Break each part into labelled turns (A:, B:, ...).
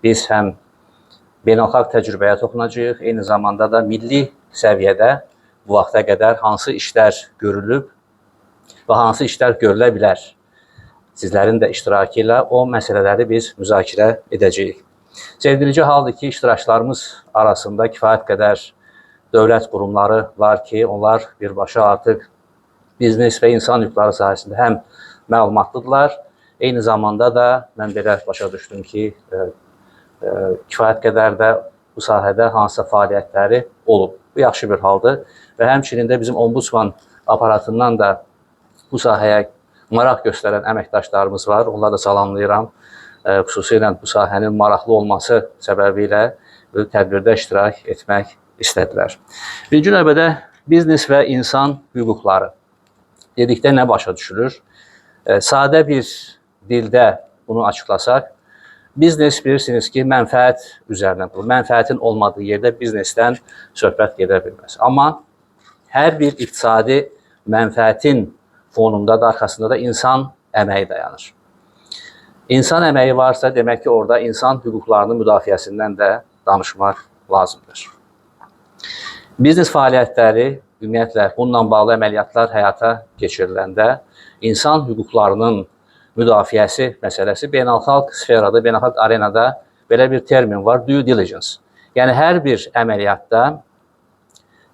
A: biz həm beynəlxalq təcrübəyə toxunacağıq, eyni zamanda da milli səviyyədə bu vaxta qədər hansı işlər görülüb və hansı işlər görülə bilər. Sizlərin də iştirakı ilə o məsələləri biz müzakirə edəcəyik. Sevdirici haldır ki, iştirakçılarımız arasında kifayət qədər dövlət qurumları var ki, onlar birbaşa artıq biznes və insan hüquqları sahəsində həm məlumatlıdırlar, eyni zamanda da mən belə başa düşdüm ki, kifayət qədər də bu sahədə hansısa fəaliyyətləri olub. Bu yaxşı bir haldır və həmçinin də bizim ombudsman aparatından da bu sahəyə maraq göstərən əməkdaşlarımız var. Onları da salamlayıram. Xüsusilə bu sahənin maraqlı olması səbəbilə tədbirdə iştirak etmək istədilər. Birinci növbədə biznes və insan hüquqları dedikdə nə başa düşülür? Sadə bir dildə bunu açıqlasaq, biznes bilirsiniz ki, mənfəət üzərinə qurulur. Mənfəətin olmadığı yerdə biznesdən söhbət gedə bilməz. Amma hər bir iqtisadi mənfəətin fonunda da, arxasında da insan əməyi dayanır. İnsan əməyi varsa, demək ki, orada insan hüquqlarının müdafiəsindən də danışmaq lazımdır. Biznes fəaliyyətləri, ümumiyyətlə, bununla bağlı əməliyyatlar həyata keçiriləndə insan hüquqlarının müdafiəsi məsələsi beynəlxalq sferada, beynəlxalq arenada belə bir termin var, due diligence. Yəni, hər bir əməliyyatda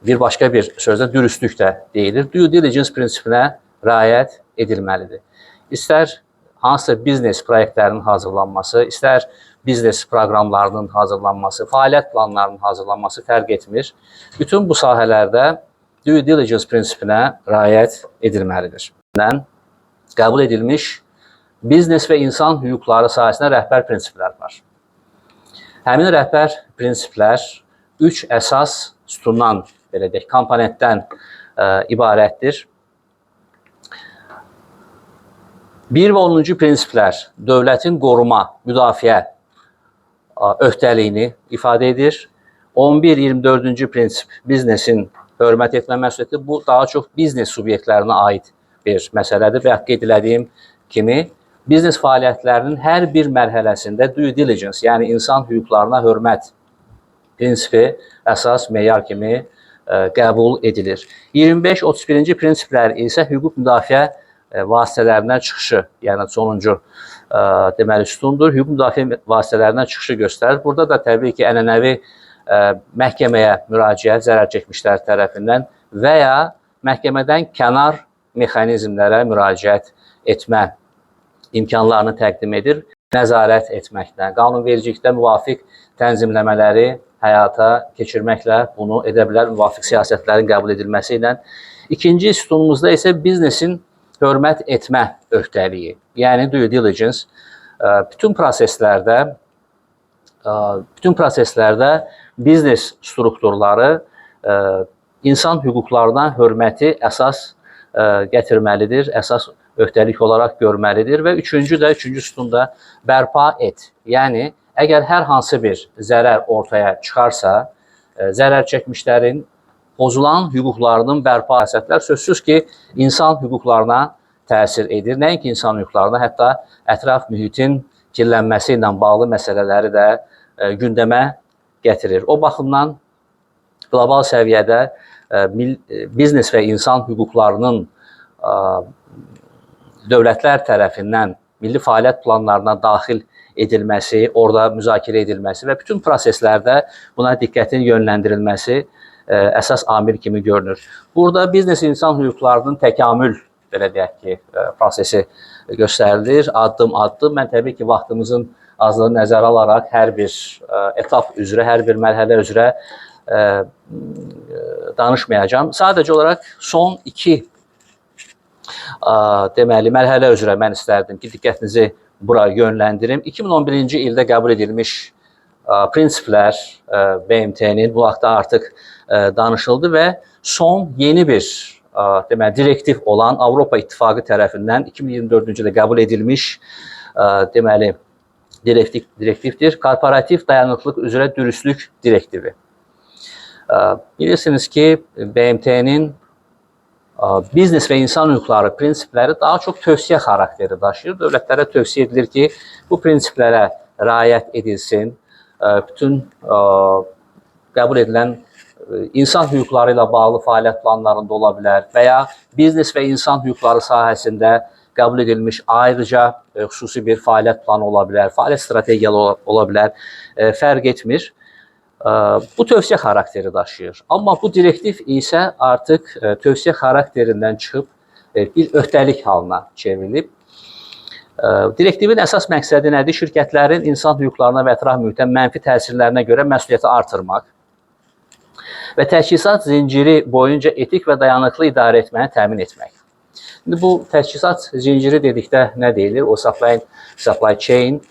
A: bir başqa bir sözdə dürüstlük də deyilir. Due diligence prinsipinə riayət edilməlidir. İstər hansısa biznes proyektlərinin hazırlanması, istər biznes proqramlarının hazırlanması, fəaliyyət planlarının hazırlanması fərq etmir. Bütün bu sahələrdə due diligence prinsipinə riayət edilməlidir. Qəbul edilmiş biznes və insan hüquqları sahəsində rəhbər prinsiplər var. Həmin rəhbər prinsiplər 3 əsas sütundan, belə deyək, komponentdən ibarətdir. 1 və 10-cu prinsiplər dövlətin qoruma, müdafiə öhdəliyini ifadə edir. 11-24-cü prinsip biznesin hörmət etmə məsuliyyəti. Bu, daha çox biznes subyektlərinə aid bir məsələdir və qeyd edilədiyim kimi, biznes fəaliyyətlərinin hər bir mərhələsində due diligence, yəni insan hüquqlarına hörmət prinsipi əsas meyar kimi qəbul edilir. 25-31-ci prinsiplər isə hüquq müdafiə vasitələrindən çıxışı, yəni sonuncu deməli sütundur. Hüquq müdafiə vasitələrindən çıxışı göstərir. Burada da təbii ki, ənənəvi məhkəməyə müraciət zərər çəkmişlər tərəfindən və ya məhkəmədən kənar mexanizmlərə müraciət etmə imkanlarını təqdim edir. Nəzarət etməklə, qanunvericilikdə müvafiq tənzimləmələri həyata keçirməklə bunu edə bilər, müvafiq siyasətlərin qəbul edilməsi ilə. İkinci sütunumuzda isə biznesin hörmət etmə öhdəliyi, yəni due diligence, bütün proseslərdə biznes strukturları insan hüquqlarına hörməti əsas gətirməlidir, əsas öhdəlik olaraq görməlidir və üçüncü sütunda bərpa et. Yəni, əgər hər hansı bir zərər ortaya çıxarsa, zərər çəkmişlərin pozulan hüquqlarının bərpa siyasətlər sözsüz ki, insan hüquqlarına təsir edir. Nəinki insan hüquqlarına, hətta ətraf mühitin kirlənməsi ilə bağlı məsələləri də gündəmə gətirir. O baxımdan qlobal səviyyədə biznes və insan hüquqlarının dövlətlər tərəfindən milli fəaliyyət planlarına daxil edilməsi, orada müzakirə edilməsi və bütün proseslərdə buna diqqətin yönləndirilməsi əsas amil kimi görünür. Burada biznes insan hüquqlarının təkamül, belə deyək ki, prosesi göstərilir, addım-addım. Mən təbii ki, vaxtımızın azlığını nəzərə alaraq hər bir etap üzrə, hər bir mərhələ üzrə danışmayacağım. Sadəcə olaraq son 2 deməli, mərhələ üzrə mən istərdim ki, diqqətinizi bura yönləndirim. 2011-ci ildə qəbul edilmiş prinsiplər BMT-nin bu vaxtda artıq danışıldı və son yeni bir deməli, direktiv olan Avropa İttifaqı tərəfindən 2024-cü ildə qəbul edilmiş deməli, direktivdir. Korporativ dayanıqlıq üzrə dürüstlük direktivi. Bilirsiniz ki, BMT-nin biznes və insan hüquqları prinsipləri daha çox tövsiyə xarakteri daşıyır. Dövlətlərə tövsiyə edilir ki, bu prinsiplərə riayət edilsin. bütün qəbul edilən insan hüquqları ilə bağlı fəaliyyət planlarında ola bilər və ya biznes və insan hüquqları sahəsində qəbul edilmiş ayrıca xüsusi bir fəaliyyət planı ola bilər, fəaliyyət strategiyaları ola bilər, fərq etmir. Bu tövsiyə xarakteri daşıyır. Amma bu direktiv isə artıq tövsiyə xarakterindən çıxıb bir öhdəlik halına çevrilib. Direktivin əsas məqsədi nədir? Şirkətlərin insan hüquqlarına və ətraf mühitə mənfi təsirlərinə görə məsuliyyəti artırmaq və təchizat zinciri boyunca etik və dayanıqlı idarə etməni təmin etmək. Şimdi bu təchizat zinciri dedikdə nə deyilir? O supply chain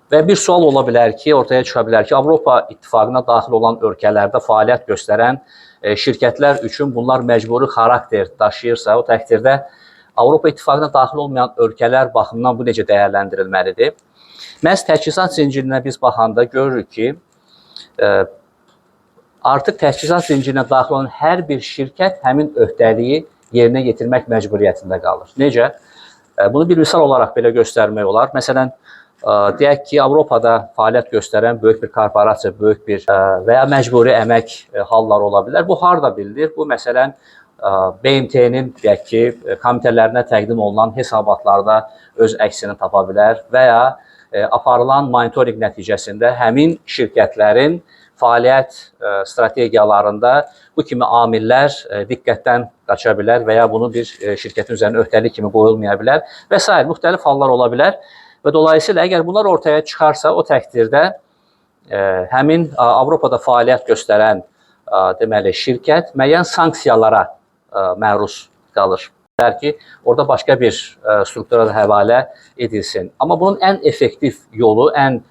A: və bir sual ola bilər ki, ortaya çıxa bilər ki, Avropa İttifaqına daxil olan ölkələrdə fəaliyyət göstərən şirkətlər üçün bunlar məcburi xarakter daşıyırsa, o təqdirdə Avropa İttifaqına daxil olmayan ölkələr baxımından bu necə dəyərləndirilməlidir? Məhz təchizat zincirinə biz baxanda görürük ki, artıq təchizat zincirinə daxil olan hər bir şirkət həmin öhdəliyi yerinə yetirmək məcburiyyətində qalır. Necə? Bunu bir misal olaraq belə göstərmək olar. Məsələn, deyək ki, Avropada fəaliyyət göstərən böyük bir korporasiya, böyük bir və ya məcburi əmək halları ola bilər. Bu harda bilinir? Bu, məsələn, BMT-nin deyək ki, komitələrinə təqdim olunan hesabatlarda öz əksini tapa bilər və ya aparılan monitorinq nəticəsində həmin şirkətlərin fəaliyyət strategiyalarında bu kimi amillər diqqətdən qaça bilər və ya bunu bir şirkətin üzərinə öhdəlik kimi qoyulmaya bilər və s. müxtəlif hallar ola bilər və dolayısıyla əgər bunlar ortaya çıxarsa, o təqdirdə həmin Avropada fəaliyyət göstərən deməli şirkət müəyyən sanksiyalara məruz qalır. Ki, orada başqa bir struktura da həvalə edilsin. Amma bunun ən effektiv yolu, ən